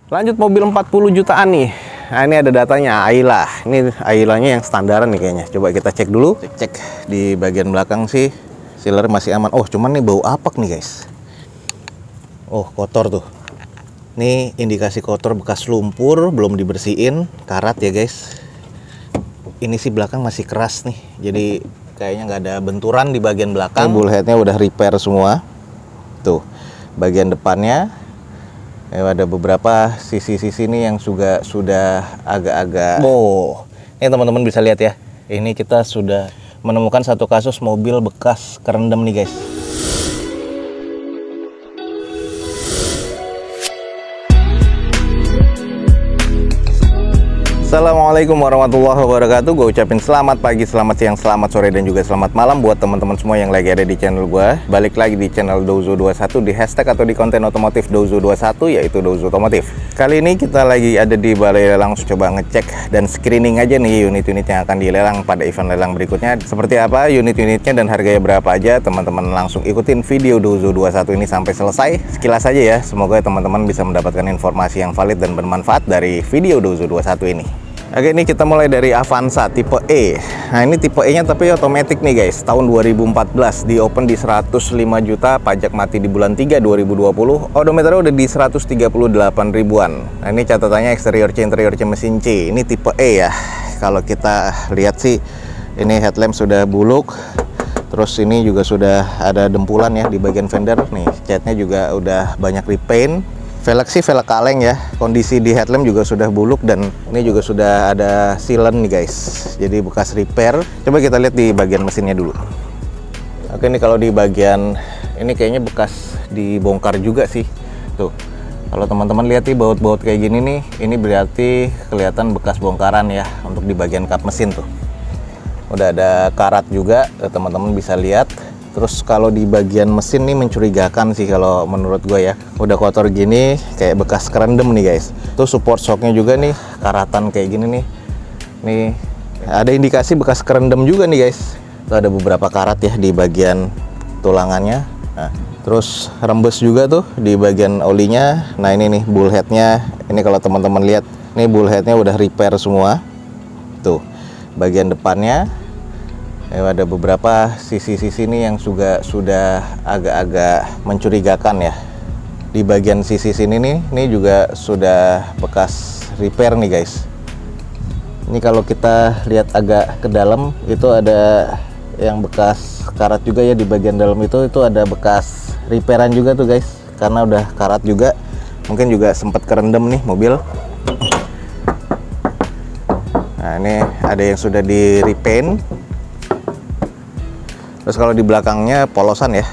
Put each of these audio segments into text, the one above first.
Lanjut mobil 40 jutaan nih. Nah, ini ada datanya Ayla. Ini Aylanya yang standaran nih kayaknya. Coba kita cek dulu. Cek di bagian belakang sih. Sealer masih aman. Oh, cuman nih bau apak nih, guys. Oh, kotor tuh. Ini indikasi kotor bekas lumpur, belum dibersihin, karat ya, guys. Ini sih belakang masih keras nih. Jadi kayaknya nggak ada benturan di bagian belakang. Bullheadnya udah repair semua. Tuh, bagian depannya. Ada beberapa sisi-sisi ini yang juga sudah agak-agak. Oh, ini teman-teman bisa lihat ya. Ini kita sudah menemukan satu kasus mobil bekas kerendam nih, guys. Assalamualaikum warahmatullahi wabarakatuh. Gue ucapin selamat pagi, selamat siang, selamat sore, dan juga selamat malam buat teman-teman semua yang lagi ada di channel gue. Balik lagi di channel Douzo21 di hashtag atau di konten otomotif Douzo21, yaitu Douzo Otomotif. Kali ini kita lagi ada di balai lelang, coba ngecek dan screening aja nih unit-unit yang akan dilelang pada event lelang berikutnya. Seperti apa unit-unitnya dan harganya berapa aja, teman-teman langsung ikutin video Douzo21 ini sampai selesai. Sekilas aja ya, semoga teman-teman bisa mendapatkan informasi yang valid dan bermanfaat dari video Douzo21 ini. Oke, ini kita mulai dari Avanza tipe E. Nah, ini tipe E nya tapi otomatis nih, guys. Tahun 2014, di open di 105 juta, pajak mati di bulan 3 2020. Odometernya udah di 138 ribuan. Nah, ini catatannya eksterior C, interior C, mesin C. Ini tipe E ya. Kalau kita lihat sih, ini headlamp sudah buluk. Terus ini juga sudah ada dempulan ya di bagian fender. Nih, catnya juga udah banyak repaint. Velg sih velg kaleng ya. Kondisi di headlamp juga sudah buluk dan ini juga sudah ada sealant nih, guys. Jadi bekas repair. Coba kita lihat di bagian mesinnya dulu. Oke, ini kalau di bagian ini kayaknya bekas dibongkar juga sih. Tuh. Kalau teman-teman lihat nih baut-baut kayak gini nih, ini berarti kelihatan bekas bongkaran ya untuk di bagian kap mesin tuh. Udah ada karat juga, teman-teman bisa lihat. Terus kalau di bagian mesin nih mencurigakan sih kalau menurut gue ya. Udah kotor gini kayak bekas kerendam nih, guys. Tuh support shocknya juga nih karatan kayak gini nih. Nih ada indikasi bekas kerendam juga nih, guys. Tuh ada beberapa karat ya di bagian tulangannya. Nah, terus rembes juga tuh di bagian olinya. Nah, ini nih bullheadnya. Ini kalau teman-teman lihat, nih bullheadnya udah repair semua. Tuh bagian depannya. Ada beberapa sisi-sisi ini yang juga sudah agak-agak mencurigakan ya. Di bagian sisi sini nih, ini juga sudah bekas repair nih, guys. Ini kalau kita lihat agak ke dalam, itu ada yang bekas karat juga ya. Di bagian dalam itu ada bekas repairan juga tuh, guys. Karena udah karat juga, mungkin juga sempat kerendam nih mobil. Nah, ini ada yang sudah di repaint. Terus kalau di belakangnya polosan ya.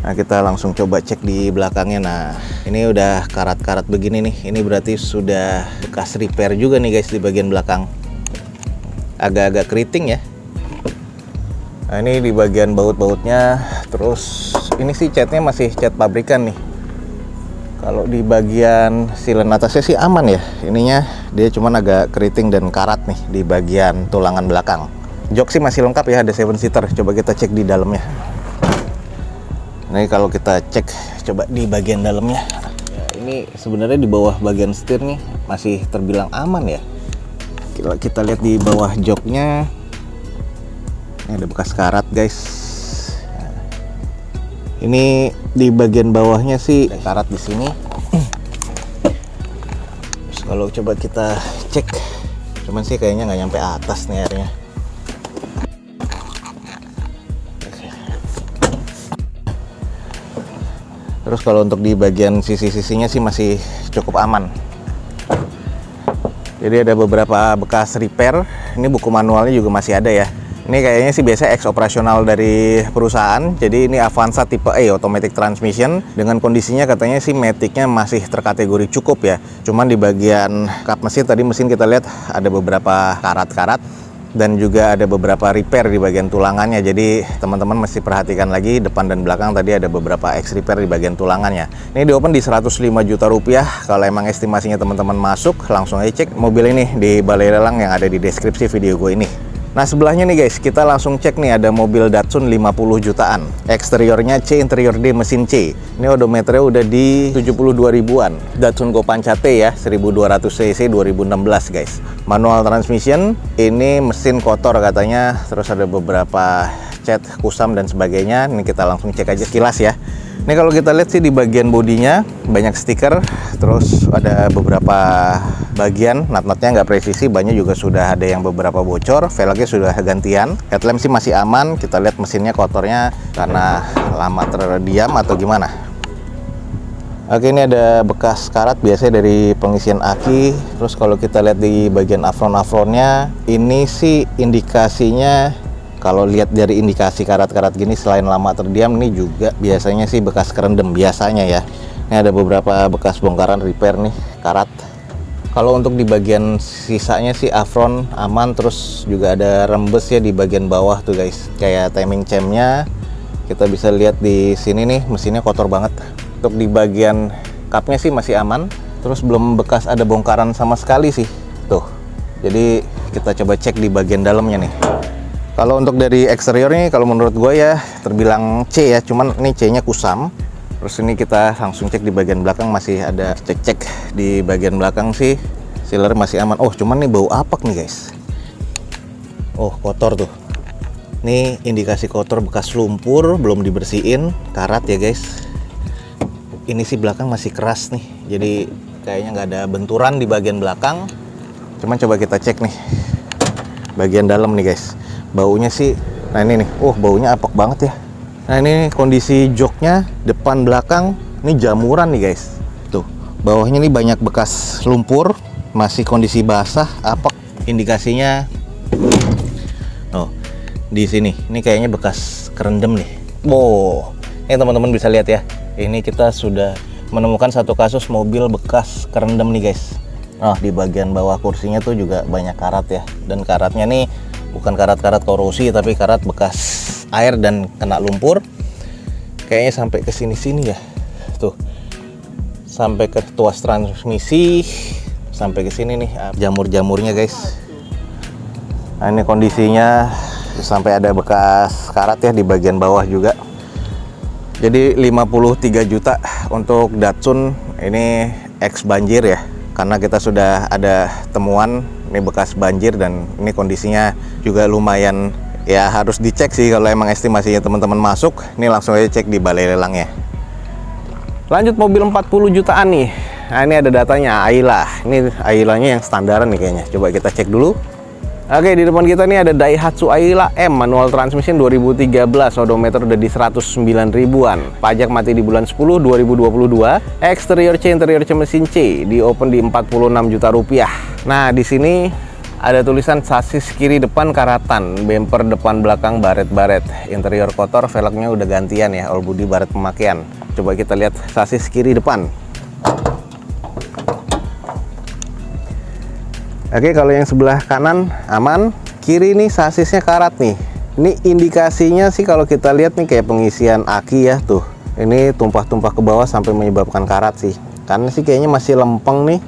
Nah, kita langsung coba cek di belakangnya. Nah, ini udah karat-karat begini nih. Ini berarti sudah bekas repair juga nih, guys, di bagian belakang. Agak-agak keriting ya. Nah, ini di bagian baut-bautnya. Terus ini sih catnya masih cat pabrikan nih. Kalau di bagian silen atasnya sih aman ya. Ininya dia cuman agak keriting dan karat nih di bagian tulangan belakang. Jok sih masih lengkap ya, ada 7-seater. Coba kita cek di dalamnya. Ini kalau kita cek coba di bagian dalamnya. Ya, ini sebenarnya di bawah bagian setir nih masih terbilang aman ya. Kita lihat di bawah joknya. Ini ada bekas karat, guys. Nah, ini di bagian bawahnya sih ada karat di sini. Terus kalau coba kita cek, cuman sih kayaknya nggak nyampe atas nih airnya. Terus kalau untuk di bagian sisi-sisinya sih masih cukup aman. Jadi ada beberapa bekas repair. Ini buku manualnya juga masih ada ya. Ini kayaknya sih biasa ex operasional dari perusahaan. Jadi ini Avanza tipe E automatic transmission. Dengan kondisinya katanya sih maticnya masih terkategori cukup ya. Cuman di bagian kap mesin tadi mesin kita lihat ada beberapa karat-karat. Dan juga ada beberapa repair di bagian tulangannya. Jadi teman-teman mesti perhatikan lagi depan dan belakang, tadi ada beberapa X repair di bagian tulangannya. Ini di open di 105 juta rupiah. Kalau emang estimasinya teman-teman masuk, langsung aja cek mobil ini di balai lelang yang ada di deskripsi video gue ini. Nah sebelahnya nih guys, kita langsung cek nih, ada mobil Datsun 50 jutaan. Eksteriornya C, interior D, mesin C. Ini odometernya udah di 72 ribuan. Datsun Go Pancha T ya, 1200 cc 2016 guys. Manual transmission, ini mesin kotor katanya, terus ada beberapa cat kusam dan sebagainya. Ini kita langsung cek aja sekilas ya. Ini kalau kita lihat sih di bagian bodinya banyak stiker, terus ada beberapa bagian nut-nutnya nggak presisi, bannya juga sudah ada yang beberapa bocor, velgnya sudah gantian, headlamp sih masih aman. Kita lihat mesinnya kotornya karena lama terdiam atau gimana. Oke, ini ada bekas karat biasanya dari pengisian aki. Terus kalau kita lihat di bagian afron-afronnya, ini sih indikasinya, kalau lihat dari indikasi karat-karat gini, selain lama terdiam, ini juga biasanya sih bekas kerendam biasanya ya. Ini ada beberapa bekas bongkaran repair nih, karat. Kalau untuk di bagian sisanya sih afron aman, terus juga ada rembes ya di bagian bawah tuh guys. Kayak timing chainnya, kita bisa lihat di sini nih, mesinnya kotor banget. Untuk di bagian cupnya sih masih aman, terus belum bekas ada bongkaran sama sekali sih. Tuh, jadi kita coba cek di bagian dalamnya nih. Kalau untuk dari eksterior nih, kalau menurut gue ya terbilang C ya, cuman ini C-nya kusam. Terus ini kita langsung cek di bagian belakang, masih ada cek-cek di bagian belakang sih. Sealer masih aman. Oh, cuman nih bau apak nih guys. Oh, kotor tuh. Ini indikasi kotor bekas lumpur, belum dibersihin, karat ya guys. Ini sih belakang masih keras nih, jadi kayaknya nggak ada benturan di bagian belakang. Cuman coba kita cek nih bagian dalam nih guys. Baunya sih, nah ini nih, baunya apek banget ya. Nah ini kondisi joknya, depan belakang, ini jamuran nih guys. Tuh, bawahnya nih banyak bekas lumpur, masih kondisi basah, apek. Indikasinya, oh, di sini, ini kayaknya bekas kerendam nih. Wow, ini teman-teman bisa lihat ya. Ini kita sudah menemukan satu kasus mobil bekas kerendam nih guys. Nah, di bagian bawah kursinya tuh juga banyak karat ya. Dan karatnya nih bukan karat-karat korosi, tapi karat bekas air dan kena lumpur. Kayaknya sampai ke sini-sini ya. Tuh. Sampai ke tuas transmisi, sampai ke sini nih jamur-jamurnya guys. Nah, ini kondisinya sampai ada bekas karat ya di bagian bawah juga. Jadi 53 juta untuk Datsun ini ex banjir ya. Karena kita sudah ada temuan ini bekas banjir dan ini kondisinya juga lumayan ya, harus dicek sih kalau emang estimasinya teman-teman masuk. Ini langsung aja cek di balai lelangnya. Lanjut mobil 40 jutaan nih. Nah ini ada datanya Ayla. Ini Aylanya yang standaran nih kayaknya. Coba kita cek dulu. Oke, di depan kita nih ada Daihatsu Ayla M manual transmission 2013, odometer udah di 109 ribuan. Pajak mati di bulan 10 2022. Eksterior C, interior C, mesin C, di open di 46 juta rupiah. Nah, di sini ada tulisan sasis kiri depan karatan, bumper depan belakang baret-baret. Interior kotor, velgnya udah gantian ya, all body baret pemakaian. Coba kita lihat sasis kiri depan. Oke, kalau yang sebelah kanan aman, kiri nih sasisnya karat nih. Ini indikasinya sih kalau kita lihat nih kayak pengisian aki ya tuh. Ini tumpah-tumpah ke bawah sampai menyebabkan karat sih. Karena sih kayaknya masih lempeng nih.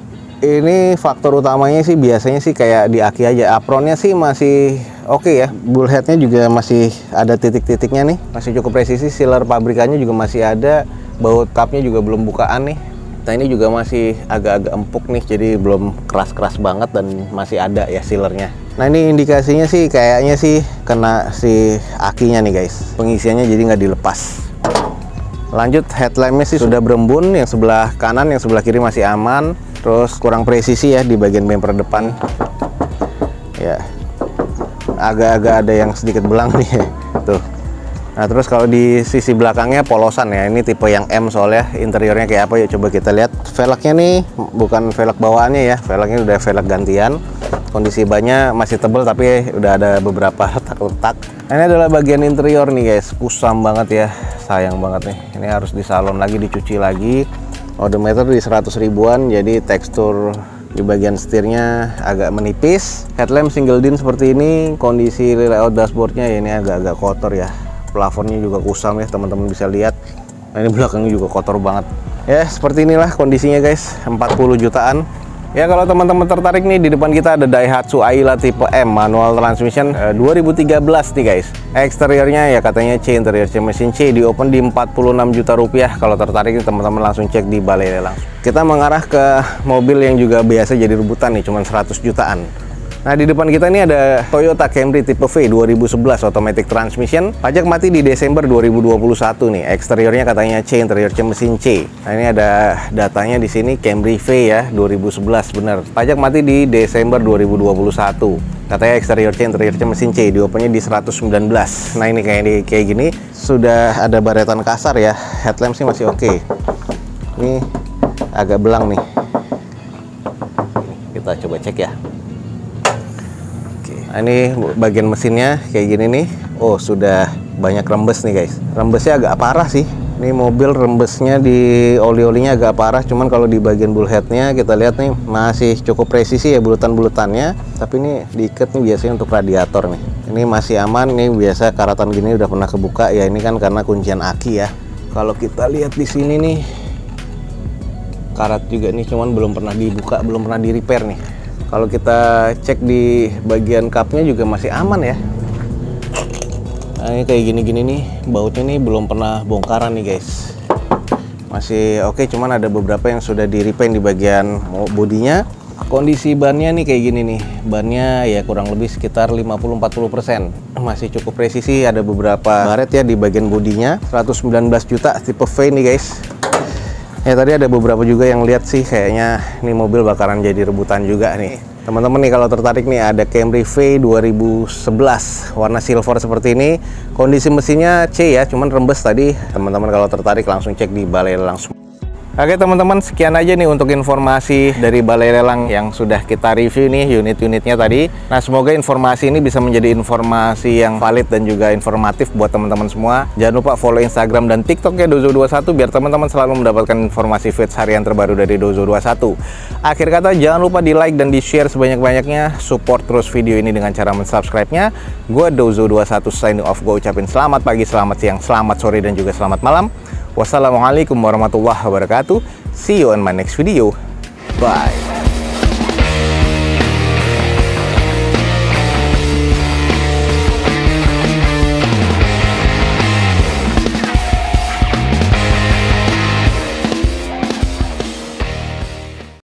Ini faktor utamanya sih biasanya sih kayak di aki aja. Apronnya sih masih oke ya. Bullheadnya juga masih ada titik-titiknya nih. Masih cukup presisi, sealer pabrikannya juga masih ada. Baut cupnya juga belum bukaan nih. Nah ini juga masih agak-agak empuk nih, jadi belum keras-keras banget dan masih ada ya sealernya. Nah ini indikasinya sih kayaknya sih kena si akinya nih guys. Pengisiannya jadi nggak dilepas. Lanjut, headlampnya sih sudah berembun, yang sebelah kanan, yang sebelah kiri masih aman. Terus kurang presisi ya di bagian bumper depan. Ya, agak-agak ada yang sedikit belang nih tuh. Nah terus kalau di sisi belakangnya polosan ya, ini tipe yang M soalnya. Interiornya kayak apa ya, coba kita lihat. Velgnya nih bukan velg bawaannya ya, velgnya udah velg gantian. Kondisi bannya masih tebel tapi udah ada beberapa retak-retak. Nah, ini adalah bagian interior nih guys, kusam banget ya, sayang banget nih. Ini harus disalon lagi, dicuci lagi. Odometer di 100 ribuan, jadi tekstur di bagian setirnya agak menipis. Headlamp single din seperti ini. Kondisi layout dashboardnya ya, ini agak-agak kotor ya. Plafonnya juga kusam ya, teman-teman bisa lihat. Nah, ini belakangnya juga kotor banget. Ya, seperti inilah kondisinya guys, 40 jutaan. Ya kalau teman-teman tertarik nih, di depan kita ada Daihatsu Ayla tipe M manual transmission 2013 nih guys. Eksteriornya ya katanya C, interior C, mesin C, di open di 46 juta rupiah. Kalau tertarik nih teman-teman langsung cek di balai lelang. Kita mengarah ke mobil yang juga biasa jadi rebutan nih, cuman 100 jutaan. Nah di depan kita ini ada Toyota Camry tipe V 2011 automatic transmission, pajak mati di Desember 2021 nih. Eksteriornya katanya C, interior C, mesin C. Nah ini ada datanya di sini Camry V ya 2011 bener. Pajak mati di Desember 2021. Katanya eksterior C, interior C, mesin C, diopennya di 119. Nah ini kayak gini sudah ada baretan kasar ya. Headlamp sih masih oke. Ini agak belang nih. Kita coba cek ya. Nah, ini bagian mesinnya kayak gini nih. Oh sudah banyak rembes nih guys. Rembesnya agak parah sih. Ini mobil rembesnya di oli-olinya agak parah. Cuman kalau di bagian bullheadnya kita lihat nih masih cukup presisi ya bulutan-bulutannya. Tapi ini diikat nih biasanya untuk radiator nih. Ini masih aman. Ini biasa karatan gini udah pernah kebuka ya. Ini kan karena kuncian aki ya. Kalau kita lihat di sini nih karat juga nih. Cuman belum pernah dibuka, belum pernah di repair nih. Kalau kita cek di bagian cupnya juga masih aman ya. Nah, ini kayak gini-gini nih, bautnya nih belum pernah bongkaran nih guys. Masih oke, cuman ada beberapa yang sudah di repaint di bagian bodinya. Kondisi bannya nih kayak gini nih, bannya ya kurang lebih sekitar 50-40%. Masih cukup presisi, ada beberapa baret ya di bagian bodinya. 119 juta tipe V nih guys. Ya tadi ada beberapa juga yang lihat sih kayaknya ini mobil bakaran jadi rebutan juga nih. Teman-teman nih kalau tertarik nih ada Camry V 2011 warna silver seperti ini. Kondisi mesinnya C ya, cuman rembes tadi. Teman-teman kalau tertarik langsung cek di balai lelang. Oke teman-teman, sekian aja nih untuk informasi dari balai lelang yang sudah kita review nih unit-unitnya tadi. Nah semoga informasi ini bisa menjadi informasi yang valid dan juga informatif buat teman-teman semua. Jangan lupa follow Instagram dan TikToknya Dozo21 biar teman-teman selalu mendapatkan informasi feeds harian terbaru dari Dozo21. Akhir kata jangan lupa di like dan di share sebanyak-banyaknya. Support terus video ini dengan cara mensubscribe-nya. Gue Dozo21 signing off. Gue ucapin selamat pagi, selamat siang, selamat sore dan juga selamat malam. Wassalamualaikum warahmatullahi wabarakatuh. See you on my next video. Bye.